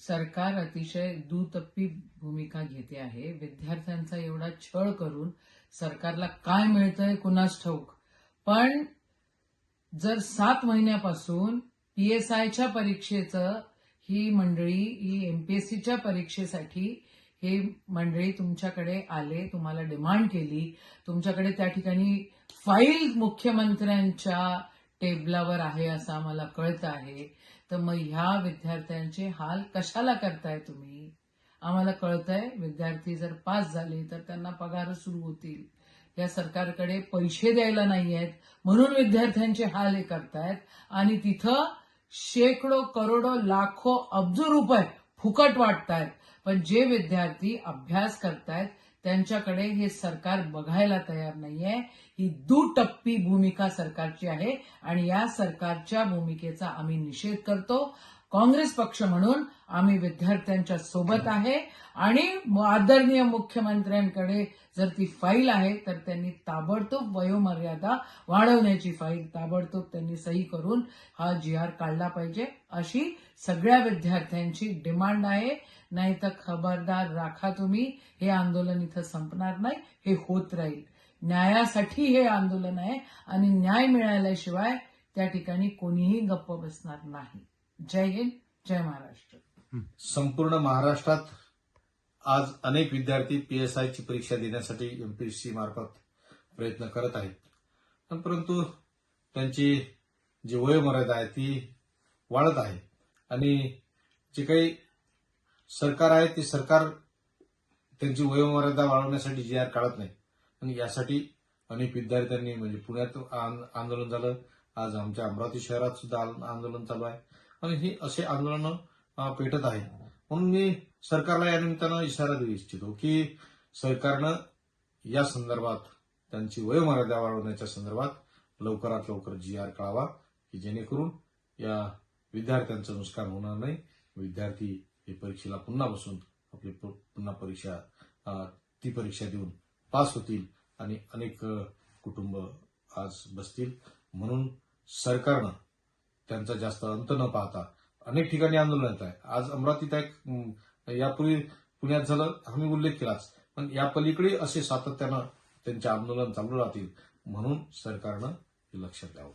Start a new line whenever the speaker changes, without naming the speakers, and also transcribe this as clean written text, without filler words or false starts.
सरकार अतिशय दुटप्पी भूमिका घेते आहे. विद्यार्थ्यांचा एवढा छळ करून सरकारला काय मिळतंय कुणास ठाऊक. पण जर 7 महिन्यापासून पीएसआयच्या परीक्षेचं ही मंडळी, ही एमपीएससीच्या परीक्षेसाठी हे मंडळी तुमच्याकडे आले, तुम्हाला डिमांड केली, तुमच्याकडे त्या ठिकाणी फाईल मुख्यमंत्र्यांच्या टेबलावर आहे असं आम्हाला कळतं आहे. तर मग ह्या विद्यार्थ्यांचे हाल कशाला करताय तुम्ही? आम्हाला कळतंय विद्यार्थी जर पास झाले तर त्यांना पगार सुरू होतील. या सरकारकडे पैसे द्यायला नाहीयेत म्हणून विद्यार्थ्यांचे हाल हे करतायत आणि तिथं शेकडो, करोडो, लाखो, अब्ज रुपये फुकट वाटतायत. पण जे विद्यार्थी अभ्यास करतायत त्यांच्याकडे हे सरकार बघायला तयार नाहीये. ही दुटप्पी भूमिका सरकारची आहे आणि या सरकारच्या भूमिकेचा आम्ही निषेध करतो. काँग्रेस पक्ष म्हणून आम्ही विद्यार्थ्यांच्या सोबत आहे आणि आदरणीय मुख्यमंत्र्यांकडे जर ती फाईल आहे तर त्यांनी ताबडतोब वयोमर्यादा वाढवण्याची फाईल ताबडतोब त्यांनी सही करून हा GR काढला पाहिजे अशी सगळ्या विद्यार्थ्यांची डिमांड आहे. नाहीतर खबरदार राखा तुम्ही, हे आंदोलन इथं संपणार नाही, हे होत राहील. न्यायासाठी हे आंदोलन आहे आणि न्याय मिळाल्याशिवाय त्या ठिकाणी कोणीही गप्प बसणार नाही. जय हिंद, जय महाराष्ट्र.
संपूर्ण महाराष्ट्रात आज अनेक विद्यार्थी पीएसआयची परीक्षा देण्यासाठी एमपीएससी मार्फत प्रयत्न करत आहेत. परंतु त्यांची जी वयोमर्यादा आहे ती वाढत आहे आणि जे काही सरकार आहे ते सरकार त्यांची वयोमर्यादा वाढवण्यासाठी GR काढत नाही. आणि यासाठी अनेक विद्यार्थ्यांनी म्हणजे पुण्यात आंदोलन झालं, आज आमच्या अमरावती शहरात सुद्धा आंदोलन चालू आहे आणि हे असे आंदोलन पेटत आहे. म्हणून मी सरकारला या निमित्तानं इशारा देऊ इच्छितो की सरकारनं या संदर्भात त्यांची वयोमर्यादा वाढवण्याच्या संदर्भात लवकरात लवकर GR काढावा की जेणेकरून या विद्यार्थ्यांचं नुकसान होणार नाही. विद्यार्थी हे परीक्षेला पुन्हा बसून आपली पुन्हा ती परीक्षा देऊन पास होतील आणि अनेक कुटुंब आज बसतील. म्हणून सरकारनं त्यांचा जास्त अंत न पाहता अनेक ठिकाणी आंदोलन येत आहे. आज अमरावतीत यापूर्वी पुण्यात झालं, आम्ही उल्लेख केलाच, पण या पलीकडे असे सातत्यानं त्यांचे आंदोलन चालू राहतील म्हणून सरकारनं हे लक्षात द्यावं.